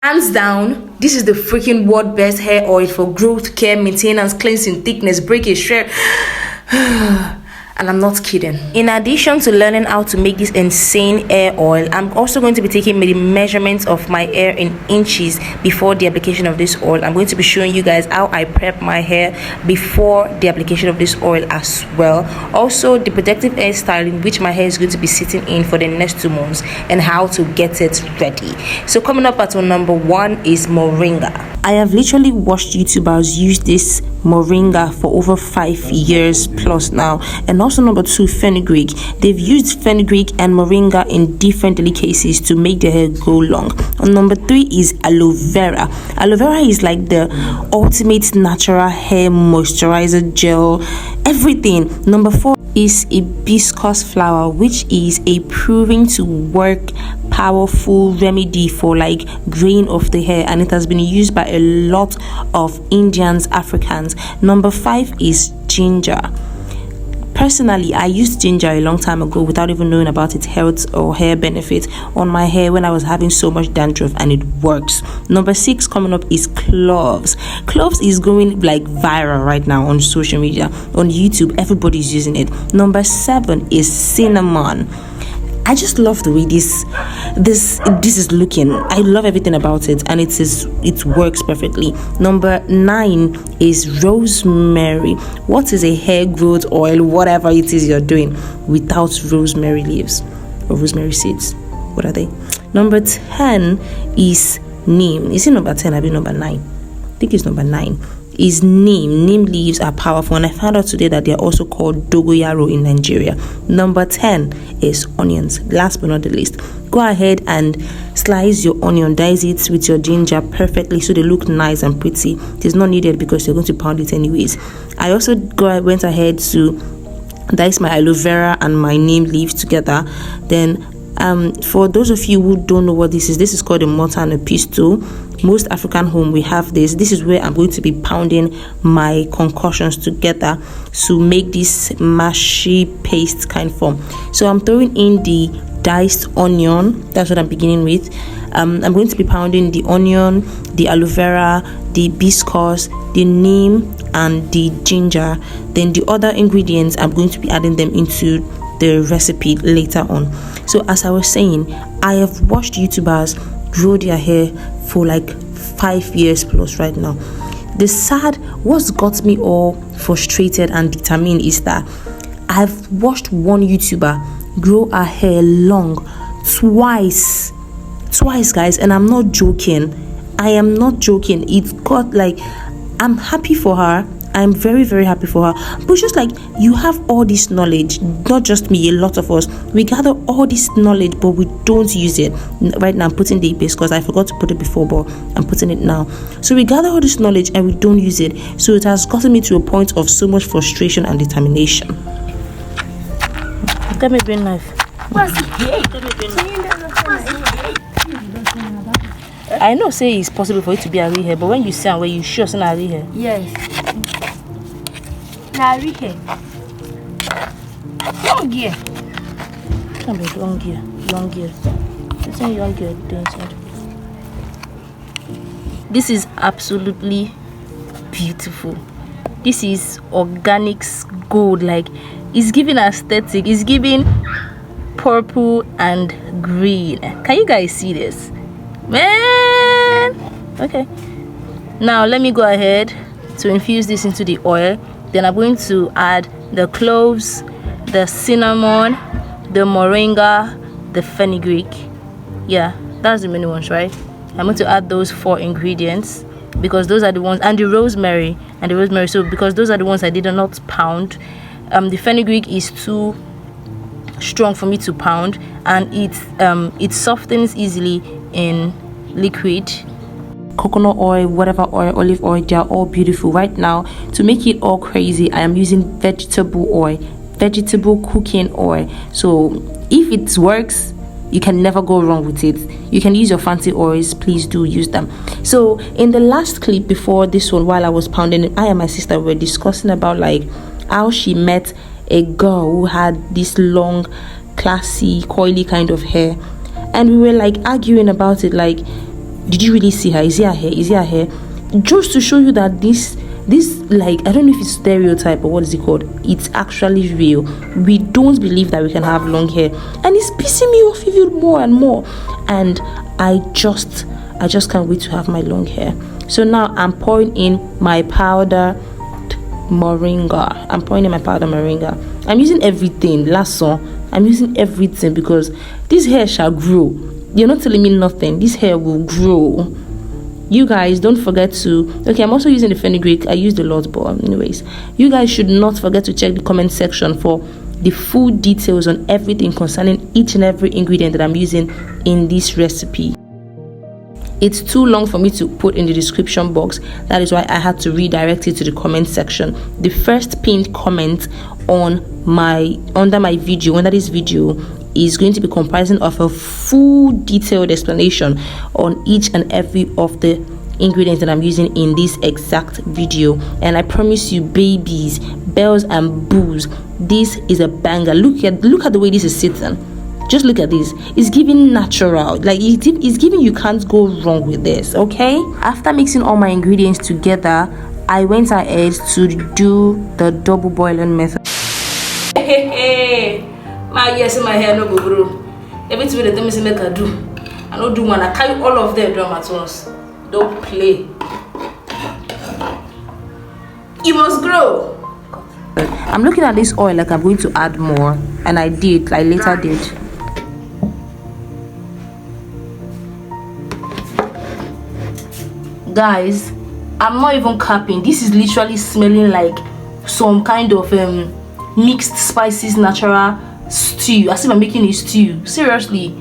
Hands down, this is the freaking world best hair oil for growth, care, maintenance, cleansing, thickness, breakage, shred. And I'm not kidding. In addition to learning how to make this insane hair oil, I'm also going to be taking the measurements of my hair in inches before the application of this oil. I'm going to be showing you guys how I prep my hair before the application of this oil as well. Also, the protective hairstyle in which my hair is going to be sitting in for the next 2 months and how to get it ready. So coming up at number 1 is moringa. I have literally watched YouTubers use this moringa for over 5 years plus now. And also number 2, fenugreek. They've used fenugreek and moringa in different delicacies to make their hair grow long. And number 3 is aloe vera. Aloe vera is like the ultimate natural hair moisturizer gel, everything. Number 4 is hibiscus flower, which is a proven to work powerful remedy for like graying of the hair, and it has been used by a lot of Indians, Africans. Number 5 is ginger. Personally, I used ginger a long time ago without even knowing about its health or hair benefit on my hair when I was having so much dandruff, and it works. Number 6 coming up is cloves. Cloves is going like viral right now on social media, on YouTube. Everybody's using it. Number 7 is cinnamon. I just love the way this is looking. I love everything about it, and it works perfectly. Number 9 is rosemary. What is a hair growth oil, whatever it is you're doing, without rosemary leaves or rosemary seeds? What are they? Number 10 is neem. Is it number 10? I mean number 9. I think it's number 9. Is neem. Neem leaves are powerful, and I found out today that they are also called dogoyaro in Nigeria. Number 10 is onions. Last but not the least, go ahead and slice your onion, dice it with your ginger perfectly so they look nice and pretty. It is not needed because you're going to pound it anyways. I also went ahead to dice my aloe vera and my neem leaves together. Then for those of you who don't know what this is called a mortar and a pestle. Most African home we have this. This is where I'm going to be pounding my concoctions together to make this mashy paste kind form. So I'm throwing in the diced onion. That's what I'm beginning with. I'm going to be pounding the onion, the aloe vera, the hibiscus, the neem, and the ginger. Then the other ingredients, I'm going to be adding them into the recipe later on. So as I was saying, I have watched YouTubers grow their hair for like 5 years plus right now. What's got me all frustrated and determined is that I've watched one YouTuber grow her hair long twice guys, and I'm not joking. I am not joking. It got like, I'm happy for her. I'm very, very happy for her. But just like, you have all this knowledge, not just me, a lot of us, we gather all this knowledge, but we don't use it. Right now I'm putting the hibiscus. I forgot to put it before, but I'm putting it now. So we gather all this knowledge and we don't use it. So it has gotten me to a point of so much frustration and determination. Let me bring knife. I know say it's possible for it to be a real hair, but when you say where you sure it's not a real hair? Yes. Real hair. Long gear. Come here, long gear. It's not long gear inside. This is absolutely beautiful. This is organics gold. Like, it's giving aesthetic. It's giving purple and green. Can you guys see this? Man, okay. Now let me go ahead to infuse this into the oil. Then I'm going to add the cloves, the cinnamon, the moringa, the fenugreek. Yeah, that's the main ones, right? I'm going to add those 4 ingredients because those are the ones, and the rosemary. So because those are the ones I did not pound. The fenugreek is too strong for me to pound, and it softens easily in liquid. Coconut oil, whatever oil, olive oil, they are all beautiful. Right now, to make it all crazy, I am using vegetable oil, vegetable cooking oil. So if it works, you can never go wrong with it. You can use your fancy oils, please do use them. So in the last clip before this one, while I was pounding it, I and my sister were discussing about like how she met a girl who had this long, classy, coily kind of hair, and we were like arguing about it, like, Did you really see her? Is it her hair? Is it her hair? Just to show you that this like, I don't know if it's stereotype or what is it called, it's actually real. We don't believe that we can have long hair, and it's pissing me off even more and more. And I just can't wait to have my long hair. So now I'm pouring in my powder moringa. I'm using everything. Last song, I'm using everything because this hair shall grow. You're not telling me nothing. This hair will grow. You guys don't forget to, okay, I'm also using the fenugreek. I used a lot, but anyways, you guys should not forget to check the comment section for the full details on everything concerning each and every ingredient that I'm using in this recipe. It's too long for me to put in the description box. That is why I had to redirect it to the comment section. The first pinned comment under this video is going to be comprising of a full detailed explanation on each and every of the ingredients that I'm using in this exact video. And I promise you, babies, bells and boos, this is a banger. Look at the way this is sitting. Just look at this. It's giving natural. Like, it's giving, you can't go wrong with this. Okay, after mixing all my ingredients together, I went ahead to do the double boiling method. My yes in my hair no go grow. Everything they tell me say make I do, I don't do one. I carry all of them drum at once. Don't play. You must grow. I'm looking at this oil like I'm going to add more, and I did. I later did. Guys, I'm not even capping. This is literally smelling like some kind of mixed spices natural stew, as if I'm making a stew. Seriously.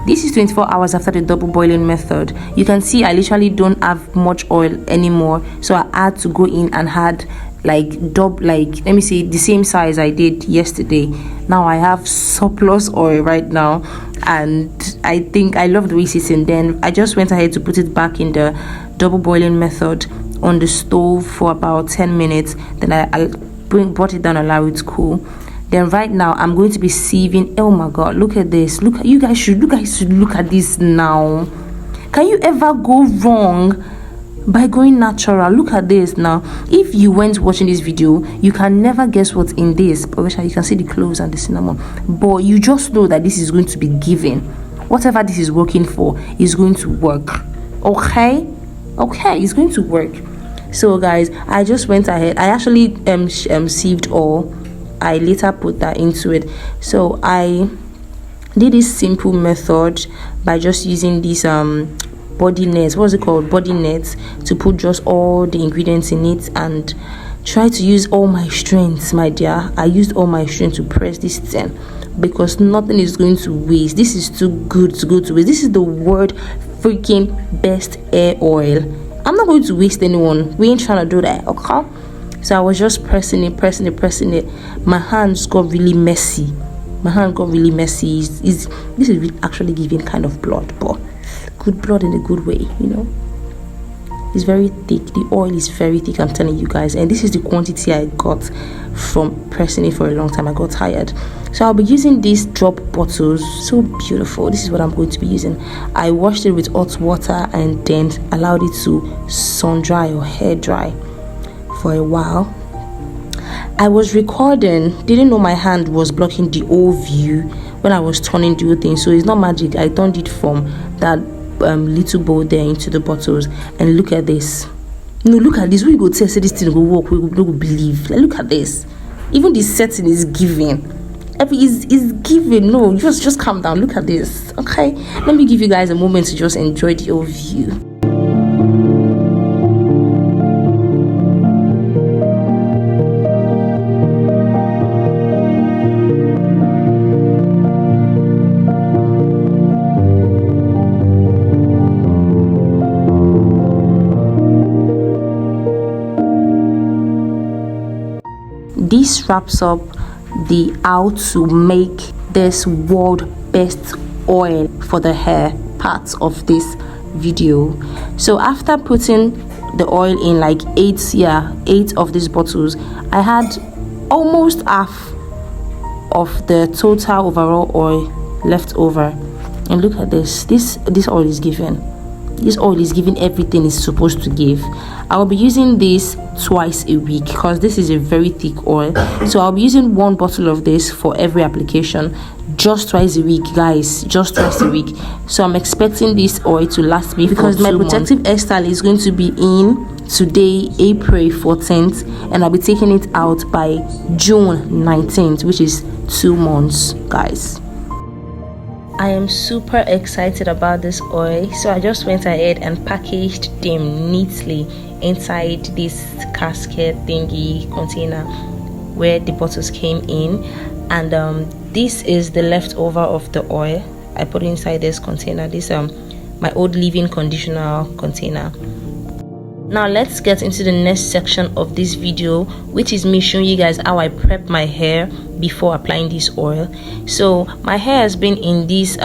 This is 24 hours after the double boiling method. You can see I literally don't have much oil anymore, so I had to go in and add like let me see, the same size I did yesterday. Now I have surplus oil right now, and I think I love the way it's sitting. Then I just went ahead to put it back in the double boiling method on the stove for about 10 minutes. Then I brought it down, allow it to cool. Then right now I'm going to be sieving. Oh my god, look at this. Look at, you guys should look at this now. Can you ever go wrong by going natural? Look at this now. If you went watching this video, you can never guess what's in this. But you can see the cloves and the cinnamon, but you just know that this is going to be given. Whatever this is working for is going to work. Okay, it's going to work. So guys, I just went ahead. I actually sieved all. I later put that into it. So I did this simple method by just using these body nets. What's it called? Body nets, to put just all the ingredients in it and try to use all my strength, my dear. I used all my strength to press this thing because nothing is going to waste. This is too good to go to waste. This is the world freaking best hair oil. I'm not going to waste anyone. We ain't trying to do that, okay? So I was just pressing it. My hands got really messy. This is actually giving kind of blood, but good blood in a good way, you know. It's very thick. The oil is very thick, I'm telling you guys. And this is the quantity I got from pressing it for a long time. I got tired. So I'll be using these drop bottles. So beautiful. This is what I'm going to be using. I washed it with hot water and then allowed it to sun dry or hair dry for a while. I was recording, didn't know my hand was blocking the whole view when I was turning the whole thing. So it's not magic. I turned it from that little bowl there into the bottles, and look at this. No, look at this. We go test this thing will work. We will believe. Like, look at this. Even the setting is giving. Is giving. No, just calm down. Look at this. Okay, let me give you guys a moment to just enjoy the whole view. This wraps up the how to make this world best oil for the hair part of this video. So after putting the oil in like 8 of these bottles, I had almost half of the total overall oil left over. And look at this oil is giving. This oil is giving everything it's supposed to give. I'll be using this twice a week because this is a very thick oil. So I'll be using 1 bottle of this for every application, just twice a week, guys, just twice a week. So I'm expecting this oil to last me because my protective hairstyle is going to be in today, April 14th, and I'll be taking it out by June 19th, which is 2 months, guys. I am super excited about this oil, so I just went ahead and packaged them neatly inside this casket thingy container where the bottles came in. And this is the leftover of the oil I put inside this container. This my old leave-in conditioner container. Now let's get into the next section of this video, which is me showing you guys how I prep my hair before applying this oil. So my hair has been in these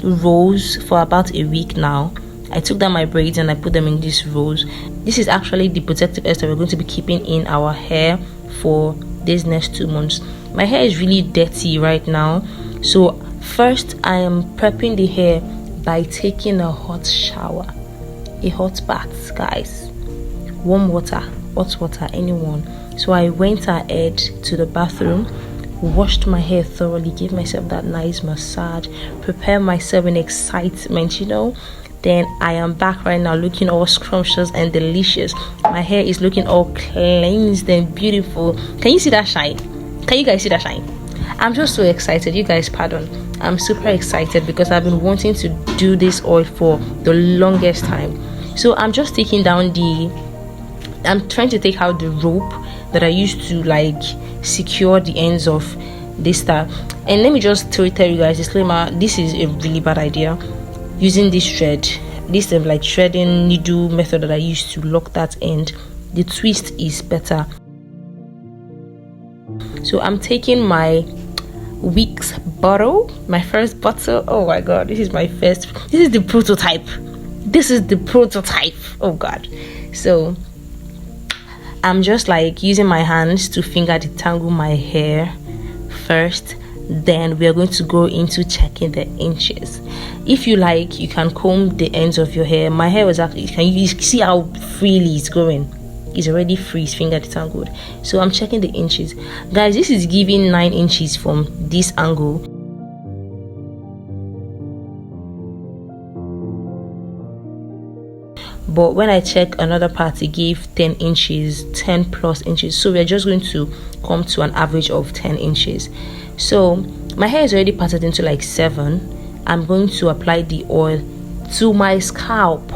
rolls for about a week now. I took down my braids and I put them in these rolls. This is actually the protective hairstyle we're going to be keeping in our hair for these next 2 months. My hair is really dirty right now, so first I am prepping the hair by taking a hot shower, a hot bath, guys. Warm water, hot water, anyone. So I went ahead to the bathroom, washed my hair thoroughly, gave myself that nice massage, prepared myself in excitement, you know. Then I am back right now looking all scrumptious and delicious. My hair is looking all cleansed and beautiful. Can you see that shine? Can you guys see that shine? I'm just so excited, you guys, pardon. I'm super excited because I've been wanting to do this oil for the longest time. So I'm just taking down I'm trying to take out the rope that I used to like secure the ends of this stuff. And let me just tell you guys, disclaimer, this is a really bad idea using this thread. This is like threading needle method that I used to lock that end. The twist is better. So I'm taking my Weeks bottle, my first bottle. Oh my god, this is the prototype. This is the prototype. Oh god. So I'm just like using my hands to finger detangle my hair first. Then we are going to go into checking the inches. If you like, you can comb the ends of your hair. My hair was actually, can you see how freely it's going? It's already free, it's finger detangled. So I'm checking the inches, guys. This is giving 9 inches from this angle. But when I check another part, it gave 10 inches, 10 plus inches. So we're just going to come to an average of 10 inches. So my hair is already parted into like 7. I'm going to apply the oil to my scalp.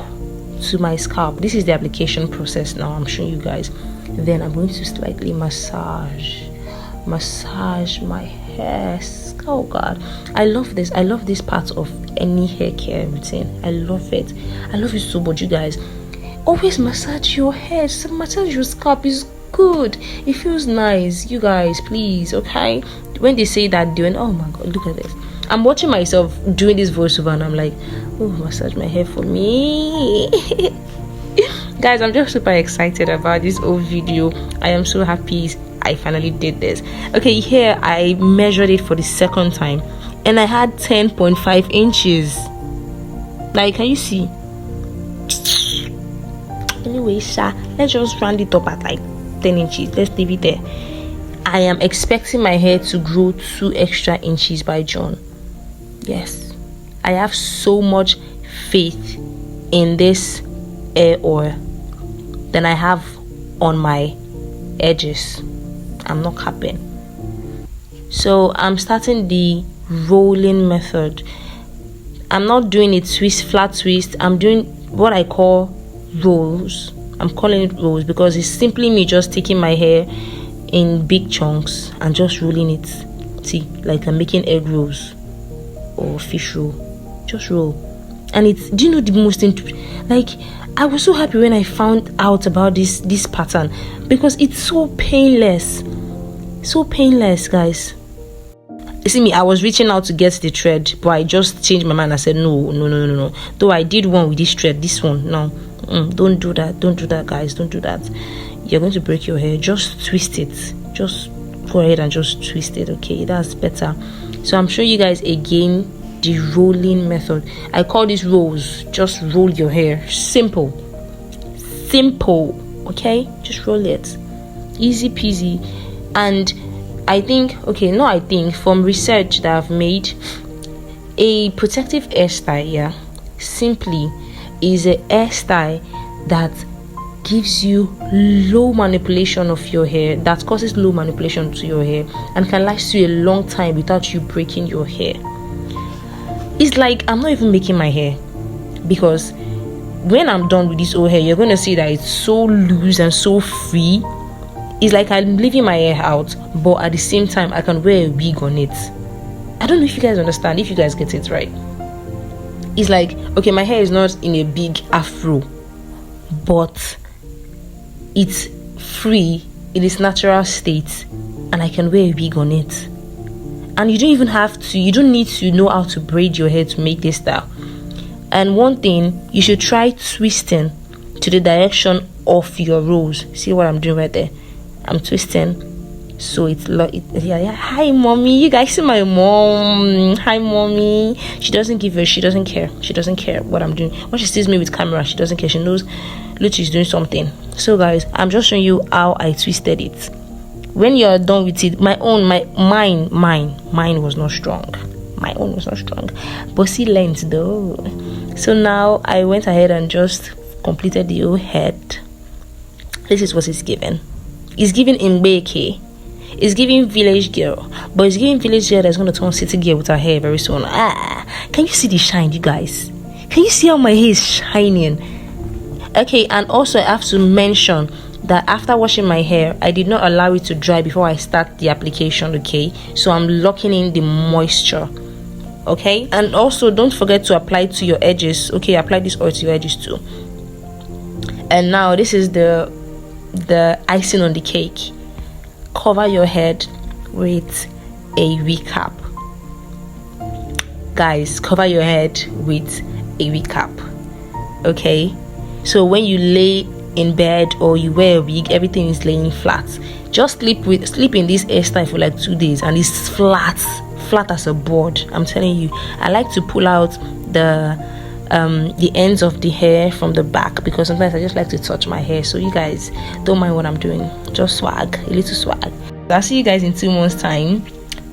This is the application process now. I'm showing you guys. Then I'm going to slightly massage my hair. Oh god, I love this part of any hair care routine. I love it so much, you guys. Always massage your hair, massage your scalp is good. It feels nice, you guys, please. Okay, when they say that, doing, oh my god, look at this. I'm watching myself doing this voiceover and I'm like, oh, massage my hair for me. Guys, I'm just super excited about this whole video. I am so happy I finally did this. Okay, here I measured it for the second time and I had 10.5 inches. Like, can you see? Anyway, let's just round it up at like 10 inches. Let's leave it there. I am expecting my hair to grow 2 extra inches by June. Yes, I have so much faith in this hair oil than I have on my edges. I'm not capping. So I'm starting the rolling method. I'm not doing a flat twist. I'm doing what I call rolls. I'm calling it rolls because it's simply me just taking my hair in big chunks and just rolling it. See, like I'm making egg rolls or fish roll. Just roll. And it's, do you know the most like, I was so happy when I found out about this pattern because it's so painless, guys. You see me, I was reaching out to get the thread, but I just changed my mind. I said no. Though I did one with this thread, this one, no, don't do that, guys, don't do that. You're going to break your hair. Just twist it. Just go ahead and just twist it. Okay, that's better. So I'm showing you guys again the rolling method. I call this rolls. Just roll your hair. Simple, okay? Just roll it, easy peasy. And I think, from research that I've made, a protective hairstyle simply is a hairstyle that gives you low manipulation of your hair, that causes low manipulation to your hair, and can last you a long time without you breaking your hair. It's like I'm not even making my hair, because when I'm done with this old hair, you're going to see that it's so loose and so free. It's like I'm leaving my hair out, but at the same time I can wear a wig on it. I don't know if you guys understand, if you guys get it right. It's like, okay, my hair is not in a big afro, but it's free in its natural state, and I can wear a wig on it. And you don't need to know how to braid your hair to make this style. And one thing, you should try twisting to the direction of your rolls. See what I'm doing right there? I'm twisting. So hi mommy, you guys see my mom. Hi mommy. She doesn't care what I'm doing. When she sees me with camera, she doesn't care. She knows Luchie is doing something. So guys, I'm just showing you how I twisted it. When you're done with it, mine was not strong. My own was not strong, but see length though. So now I went ahead and just completed the whole head. This is what it's given. It's giving Mbeke. It's giving village girl, but it's giving village girl that's going to turn city girl with her hair very soon. Can you see the shine, you guys? Can you see how my hair is shining? Okay, and also I have to mention that after washing my hair, I did not allow it to dry before I start the application, okay? So I'm locking in the moisture, okay? And also don't forget to apply to your edges, okay? Apply this oil to your edges too. And now this is the icing on the cake. Cover your head with a wig cap. Guys, cover your head with a wig cap, okay? So when you lay in bed or you wear a wig, everything is laying flat. Just sleep in this hairstyle for like 2 days and it's flat as a board. I'm telling you. I like to pull out the ends of the hair from the back, because sometimes I just like to touch my hair. So you guys don't mind what I'm doing, just swag, a little swag. I'll see you guys in 2 months time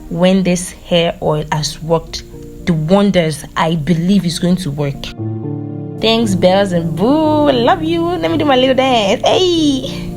when this hair oil has worked the wonders I believe is going to work. Thanks, bells and boo. I love you. Let me do my little dance. Hey.